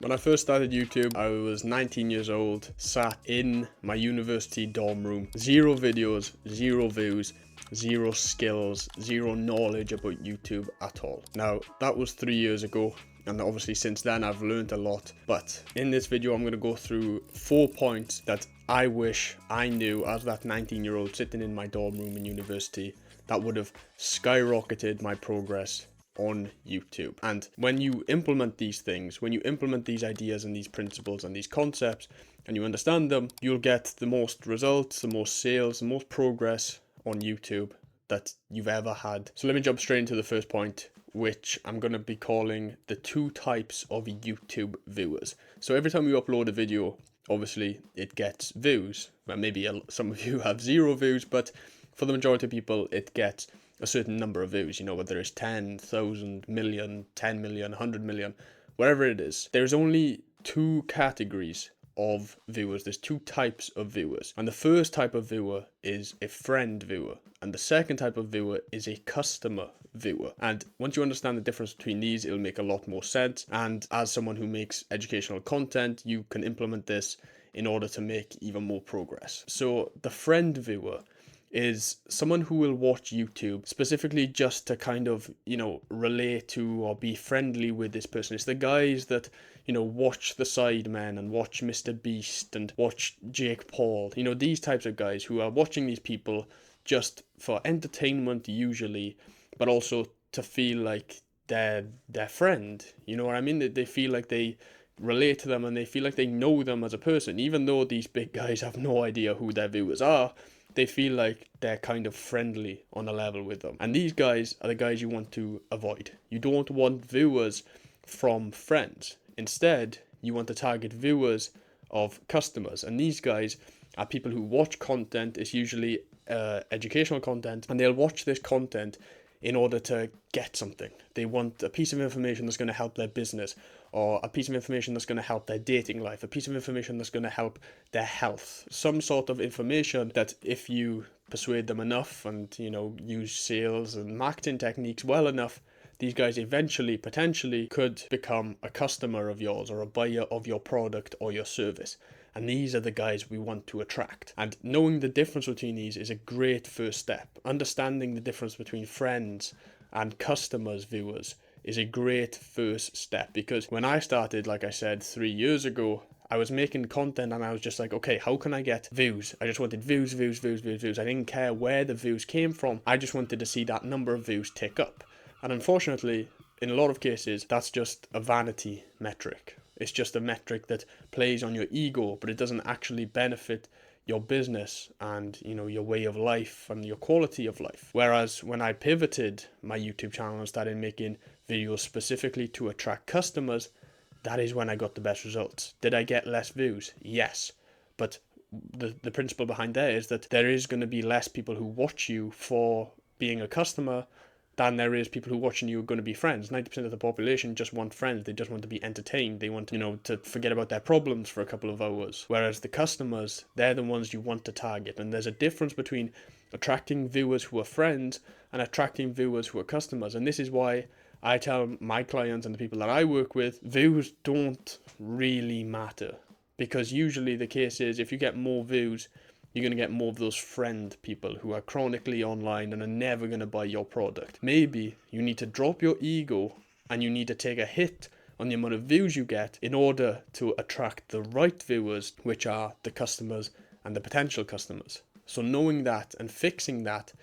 When I first started YouTube, I was 19 years old, sat in my university dorm room. Zero videos, zero views, zero skills, zero knowledge about YouTube at all. Now, that was 3 years ago, and obviously since then I've learned a lot. But in this video, I'm going to go through 4 points that I wish I knew as that 19-year-old sitting in my dorm room in university that would have skyrocketed my progress on YouTube. And when you implement these things, when you implement these ideas and these principles and these concepts and you understand them, you'll get the most results, the most sales, the most progress on YouTube that you've ever had. So let me jump straight into the first point, which I'm going to be calling the 2 types of YouTube viewers. So every time you upload a video, obviously it gets views. Well, maybe some of you have 0 views, but for the majority of people, it gets a certain number of views, whether it's 10,000, million, 10 million, 100 million, whatever it is. There's only 2 categories of viewers. There's 2 types of viewers. And the first type of viewer is a friend viewer. And the second type of viewer is a customer viewer. And once you understand the difference between these, it'll make a lot more sense. And as someone who makes educational content, you can implement this in order to make even more progress. So the friend viewer is someone who will watch YouTube specifically just to kind of, relate to or be friendly with this person. It's the guys that, watch the Sidemen and watch Mr. Beast and watch Jake Paul. These types of guys who are watching these people just for entertainment usually, but also to feel like they're their friend. You know what I mean? They feel like they relate to them and they feel like they know them as a person. Even though these big guys have no idea who their viewers are, they feel like they're kind of friendly on a level with them. And these guys are the guys you want to avoid. You don't want viewers from friends. Instead, you want to target viewers of customers. And these guys are people who watch content. It's usually educational content. And they'll watch this content in order to get something. They want a piece of information that's going to help their business, or a piece of information that's going to help their dating life, a piece of information that's going to help their health, some sort of information that if you persuade them enough and, use sales and marketing techniques well enough, these guys eventually, potentially, could become a customer of yours or a buyer of your product or your service. And these are the guys we want to attract. And knowing the difference between these is a great first step. Understanding the difference between friends and customers, viewers, is a great first step. Because when I started, like I said, 3 years ago, I was making content and I was just like, okay, how can I get views? I just wanted views, views, views, views, views. I didn't care where the views came from. I just wanted to see that number of views tick up. And unfortunately, in a lot of cases, that's just a vanity metric. It's just a metric that plays on your ego, but it doesn't actually benefit your business and, your way of life and your quality of life. Whereas when I pivoted my YouTube channel and started making videos specifically to attract customers, that is when I got the best results. Did I get less views? Yes. But the principle behind that is that there is going to be less people who watch you for being a customer than there is people who watching you are going to be friends. 90% of the population just want friends. They just want to be entertained. They want, to forget about their problems for a couple of hours. Whereas the customers, they're the ones you want to target. And there's a difference between attracting viewers who are friends and attracting viewers who are customers. And this is why I tell my clients and the people that I work with, views don't really matter. Because usually the case is if you get more views, you're going to get more of those friend people who are chronically online and are never going to buy your product. Maybe you need to drop your ego and you need to take a hit on the amount of views you get in order to attract the right viewers, which are the customers and the potential customers. So knowing that and fixing that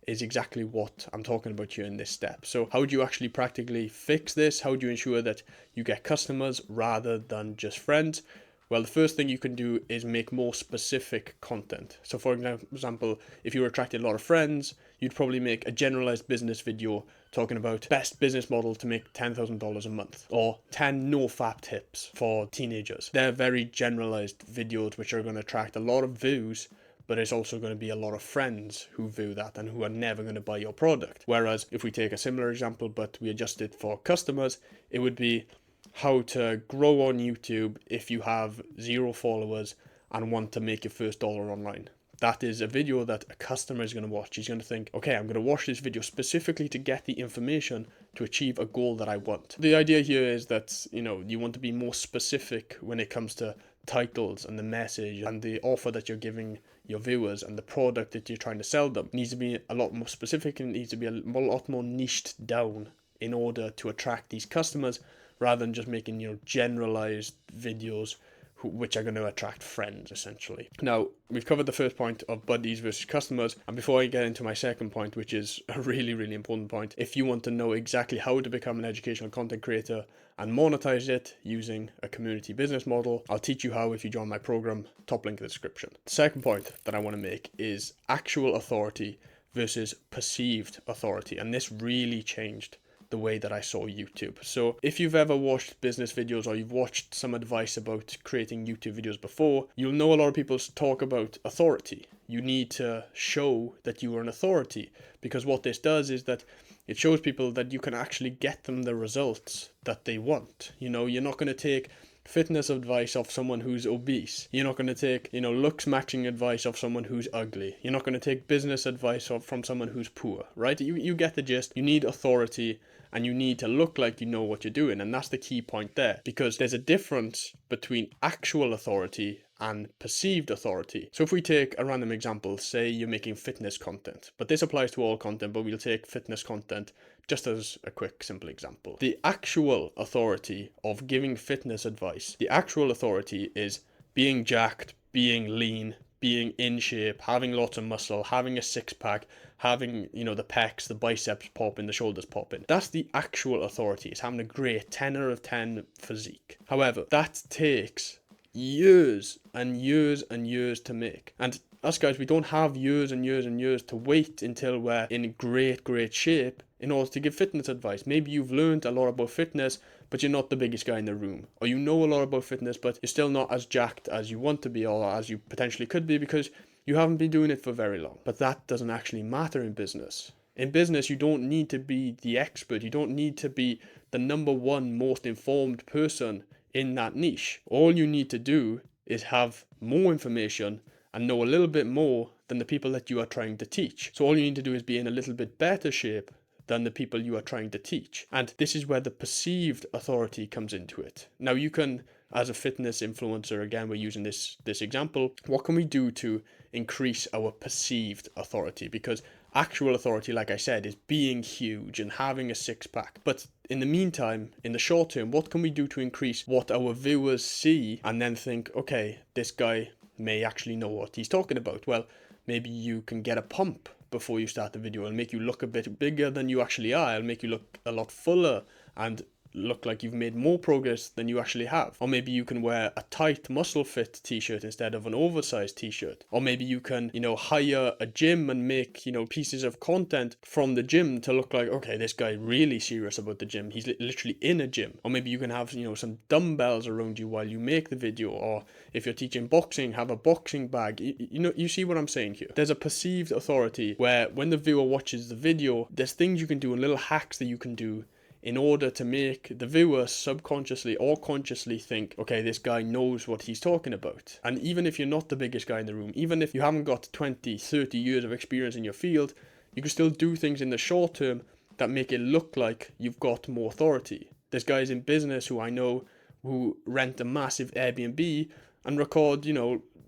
is exactly what I'm talking about here in this step. So how do you actually practically fix this? How do you ensure that you get customers rather than just friends? Well, the first thing you can do is make more specific content. So for example, if you were attracting a lot of friends, you'd probably make a generalized business video talking about best business model to make $10,000 a month, or 10 no-fap tips for teenagers. They're very generalized videos which are going to attract a lot of views, but it's also going to be a lot of friends who view that and who are never going to buy your product. Whereas if we take a similar example, but we adjust it for customers, it would be how to grow on YouTube if you have 0 followers and want to make your first dollar online. That is a video that a customer is going to watch. He's going to think, okay, I'm going to watch this video specifically to get the information to achieve a goal that I want. The idea here is that, you want to be more specific when it comes to titles and the message and the offer that you're giving your viewers and the product that you're trying to sell them. It needs to be a lot more specific and it needs to be a lot more niched down in order to attract these customers, rather than just making, generalized videos which are going to attract friends, essentially. Now, we've covered the first point of buddies versus customers, and before I get into my second point, which is a really, really important point, if you want to know exactly how to become an educational content creator and monetize it using a community business model, I'll teach you how if you join my program, top link in the description. The second point that I want to make is actual authority versus perceived authority, and this really changed the way that I saw YouTube. So if you've ever watched business videos or you've watched some advice about creating YouTube videos before, you'll know a lot of people talk about authority. You need to show that you are an authority, because what this does is that it shows people that you can actually get them the results that they want. You're not going to take fitness advice off someone who's obese. You're not going to take, looks matching advice off someone who's ugly. You're not going to take business advice from someone who's poor, right? You get the gist. You need authority and you need to look like you know what you're doing. And that's the key point there, because there's a difference between actual authority and perceived authority. So if we take a random example, say you're making fitness content, but this applies to all content, but we'll take fitness content just as a quick, simple example. The actual authority of giving fitness advice, the actual authority is being jacked, being lean, being in shape, having lots of muscle, having a six-pack, having, the pecs, the biceps popping, the shoulders popping. That's the actual authority. It's having a great 10 out of 10 physique. However, that takes years and years and years to make. And us guys, we don't have years and years and years to wait until we're in great shape in order to give fitness advice. Maybe you've learned a lot about fitness, but you're not the biggest guy in the room. Or you know a lot about fitness, but you're still not as jacked as you want to be or as you potentially could be because you haven't been doing it for very long. But that doesn't actually matter in business. In business, you don't need to be the expert. You don't need to be the number one most informed person in that niche. All you need to do is have more information and know a little bit more than the people that you are trying to teach. So all you need to do is be in a little bit better shape than the people you are trying to teach. And this is where the perceived authority comes into it. Now you can, as a fitness influencer, again, we're using this example, what can we do to increase our perceived authority? Because actual authority, like I said, is being huge and having a six-pack. But in the meantime, in the short term, what can we do to increase what our viewers see and then think, okay, this guy may actually know what he's talking about? Well, maybe you can get a pump before you start the video and make you look a bit bigger than you actually are. It'll make you look a lot fuller and look like you've made more progress than you actually have. Or maybe you can wear a tight muscle fit t-shirt instead of an oversized t-shirt. Or maybe you can, hire a gym and make, pieces of content from the gym to look like, okay, this guy really serious about the gym. He's literally in a gym. Or maybe you can have, some dumbbells around you while you make the video. Or if you're teaching boxing, have a boxing bag. You see what I'm saying here? There's a perceived authority where when the viewer watches the video, there's things you can do and little hacks that you can do in order to make the viewer subconsciously or consciously think, okay, this guy knows what he's talking about. And even if you're not the biggest guy in the room, even if you haven't got 20, 30 years of experience in your field, you can still do things in the short term that make it look like you've got more authority. There's guys in business who I know who rent a massive Airbnb and record,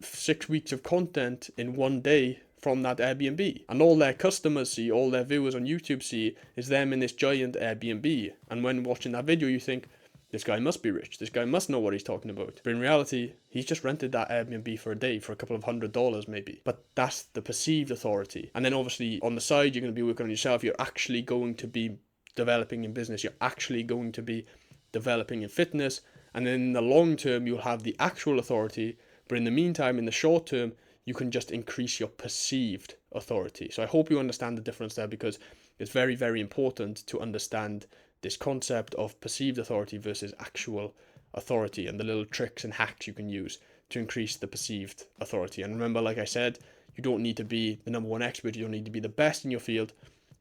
6 weeks of content in one day from that Airbnb. And all their customers see, all their viewers on YouTube see, is them in this giant Airbnb. And when watching that video, you think, this guy must be rich. This guy must know what he's talking about. But in reality, he's just rented that Airbnb for a day for a couple of $100 maybe. But that's the perceived authority. And then obviously on the side, you're going to be working on yourself. You're actually going to be developing in business. You're actually going to be developing in fitness. And then in the long term, you'll have the actual authority. But in the meantime, in the short term, you can just increase your perceived authority. So I hope you understand the difference there, because it's very, very important to understand this concept of perceived authority versus actual authority and the little tricks and hacks you can use to increase the perceived authority. And remember, like I said, you don't need to be the number one expert. You don't need to be the best in your field.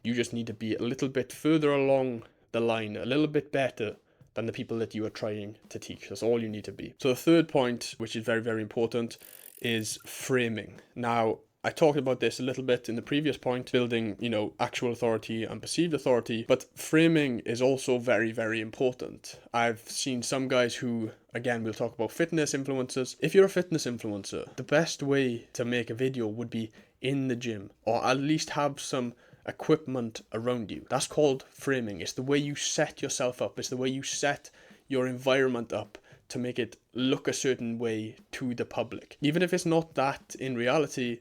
You just need to be a little bit further along the line, a little bit better than the people that you are trying to teach. That's all you need to be. So the third point, which is very, very important, is framing. Now, I talked about this a little bit in the previous point, building, actual authority and perceived authority, but framing is also very, very important. I've seen some guys who, again, we'll talk about fitness influencers. If you're a fitness influencer, the best way to make a video would be in the gym, or at least have some equipment around you. That's called framing. It's the way you set yourself up. It's the way you set your environment up to make it look a certain way to the public. Even if it's not that in reality,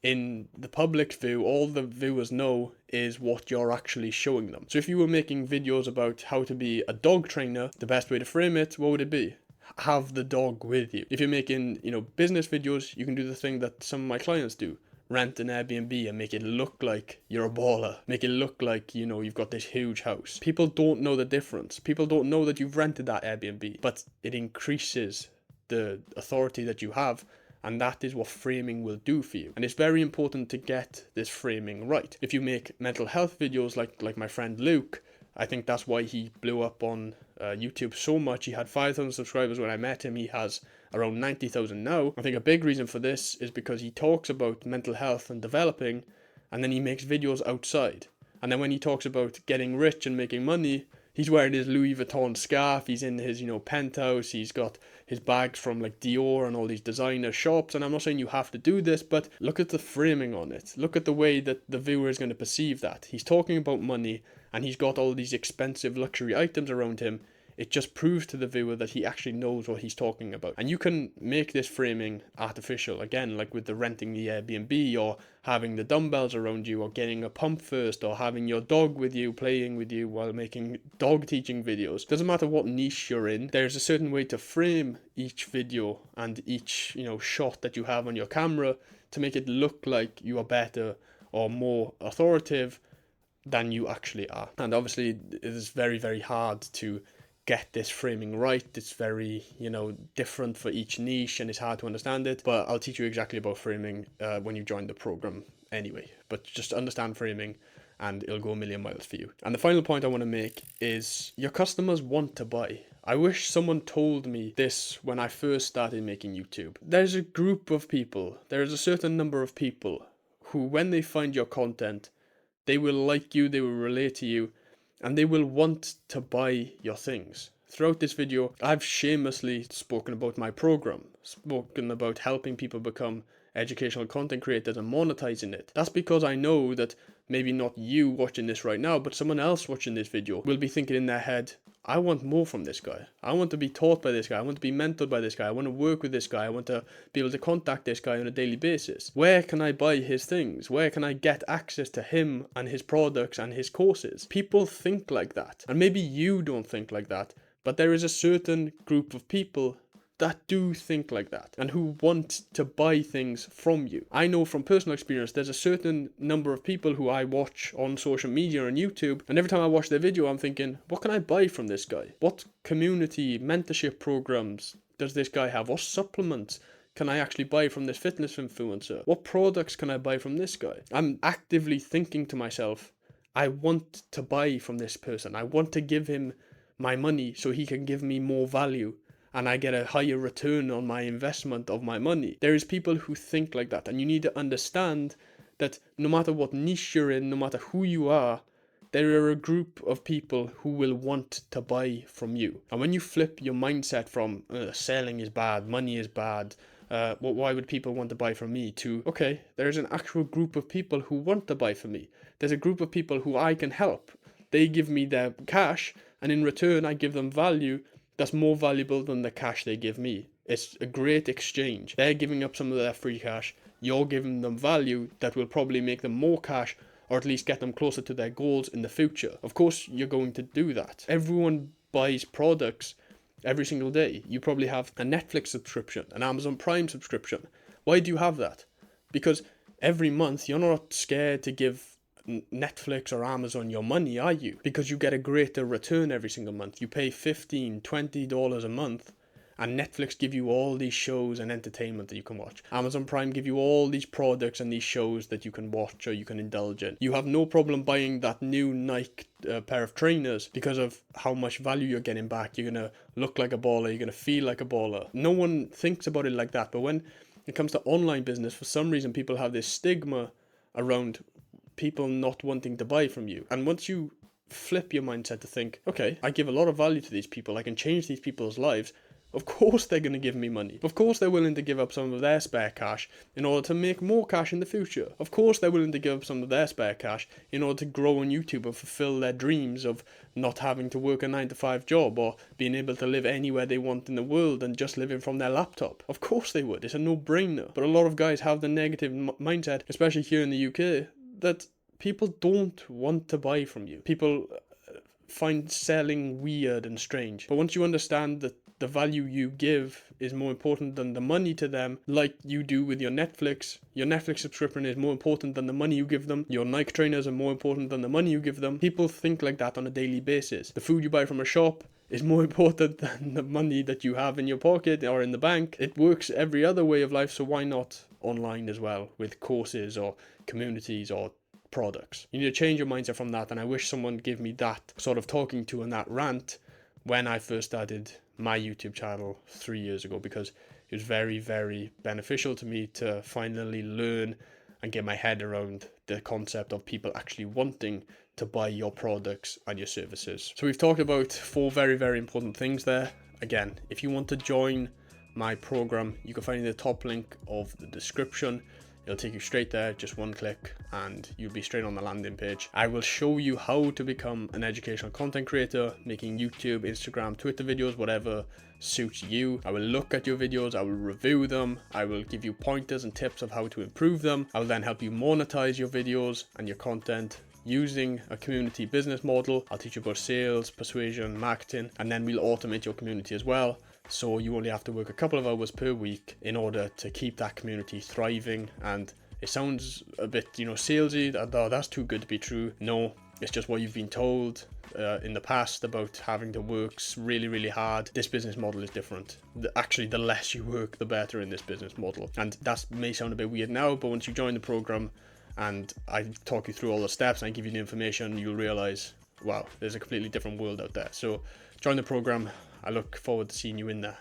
in the public view, all the viewers know is what you're actually showing them. So if you were making videos about how to be a dog trainer, the best way to frame it, what would it be? Have the dog with you. If you're making, business videos, you can do the thing that some of my clients do. Rent an Airbnb and make it look like you're a baller. Make it look like, you've got this huge house. People don't know the difference. People don't know that you've rented that Airbnb, but it increases the authority that you have, and that is what framing will do for you. And it's very important to get this framing right. If you make mental health videos like my friend Luke, I think that's why he blew up on YouTube so much. He had 5,000 subscribers when I met him. He has around 90,000 now. I think a big reason for this is because he talks about mental health and developing, and then he makes videos outside. And then when he talks about getting rich and making money, he's wearing his Louis Vuitton scarf, he's in his, penthouse, he's got his bags from like Dior and all these designer shops. And I'm not saying you have to do this, but look at the framing on it. Look at the way that the viewer is going to perceive that. He's talking about money and he's got all these expensive luxury items around him. It just proves to the viewer that he actually knows what he's talking about. And you can make this framing artificial, again, like with the renting the Airbnb, or having the dumbbells around you, or getting a pump first, or having your dog with you, playing with you while making dog teaching videos. Doesn't matter what niche you're in, there's a certain way to frame each video and each, shot that you have on your camera to make it look like you are better or more authoritative than you actually are. And obviously it is very, very hard to get this framing right. It's very, different for each niche and it's hard to understand it, but I'll teach you exactly about framing when you join the program anyway. But just understand framing and it'll go a million miles for you. And the final point I want to make is your customers want to buy. I wish someone told me this when I first started making YouTube. There's a group of people, there's a certain number of people who, when they find your content, they will like you, they will relate to you, and they will want to buy your things. Throughout this video, I've shamelessly spoken about my program, spoken about helping people become educational content creators and monetizing it. That's because I know that maybe not you watching this right now, but someone else watching this video will be thinking in their head, I want more from this guy. I want to be taught by this guy. I want to be mentored by this guy. I want to work with this guy. I want to be able to contact this guy on a daily basis. Where can I buy his things? Where can I get access to him and his products and his courses? People think like that. And maybe you don't think like that, but there is a certain group of people that do think like that and who want to buy things from you. I know from personal experience there's a certain number of people who I watch on social media and YouTube, and every time I watch their video I'm thinking, what can I buy from this guy? What community mentorship programs does this guy have? What supplements can I actually buy from this fitness influencer? What products can I buy from this guy? I'm actively thinking to myself, I want to buy from this person. I want to give him my money so he can give me more value and I get a higher return on my investment of my money. There is people who think like that, and you need to understand that no matter what niche you're in, no matter who you are, there are a group of people who will want to buy from you. And when you flip your mindset from selling is bad, money is bad, why would people want to buy from me, to, okay, there's an actual group of people who want to buy from me. There's a group of people who I can help. They give me their cash, and in return I give them value that's more valuable than the cash they give me. It's a great exchange. They're giving up some of their free cash. You're giving them value that will probably make them more cash, or at least get them closer to their goals in the future. Of course, you're going to do that. Everyone buys products every single day. You probably have a Netflix subscription, an Amazon Prime subscription. Why do you have that? Because every month you're not scared to give Netflix or Amazon your money, are you? Because you get a greater return every single month. You pay $15, $20 a month, and Netflix give you all these shows and entertainment that you can watch. Amazon Prime give you all these products and these shows that you can watch or you can indulge in. You have no problem buying that new Nike pair of trainers because of how much value you're getting back. You're going to look like a baller. You're going to feel like a baller. No one thinks about it like that. But when it comes to online business, for some reason people have this stigma around people not wanting to buy from you. And once you flip your mindset to think, okay, I give a lot of value to these people, I can change these people's lives, of course they're going to give me money. Of course they're willing to give up some of their spare cash in order to make more cash in the future. Of course they're willing to give up some of their spare cash in order to grow on YouTube or fulfill their dreams of not having to work a 9-to-5 job or being able to live anywhere they want in the world and just living from their laptop. Of course they would. It's a no-brainer. But a lot of guys have the negative mindset, especially here in the UK, that people don't want to buy from you. People find selling weird and strange. But once you understand that the value you give is more important than the money to them, like you do with your Netflix subscription is more important than the money you give them, your Nike trainers are more important than the money you give them. People think like that on a daily basis. The food you buy from a shop is more important than the money that you have in your pocket or in the bank. It works every other way of life, so why not online as well, with courses or communities or products? You need to change your mindset from that, and I wish someone gave me that sort of talking to and that rant when I first started my YouTube channel 3 years ago, because it was very, very beneficial to me to finally learn and get my head around the concept of people actually wanting to buy your products and your services. So we've talked about 4 very, very important things there. Again, if you want to join my program, you can find the top link of the description. It'll take you straight there, just one click, and you'll be straight on the landing page. I will show you how to become an educational content creator, making YouTube, Instagram, Twitter videos, whatever suits you. I will look at your videos, I will review them, I will give you pointers and tips of how to improve them. I will then help you monetize your videos and your content using a community business model. I'll teach you about sales, persuasion, marketing, and then we'll automate your community as well. So you only have to work a couple of hours per week in order to keep that community thriving. And it sounds a bit, salesy, oh, that's too good to be true. No, it's just what you've been told in the past about having to work really, really hard. This business model is different. Actually, the less you work, the better in this business model. And that may sound a bit weird now, but once you join the program and I talk you through all the steps and I give you the information, you'll realize, wow, there's a completely different world out there. So join the program. I look forward to seeing you in there.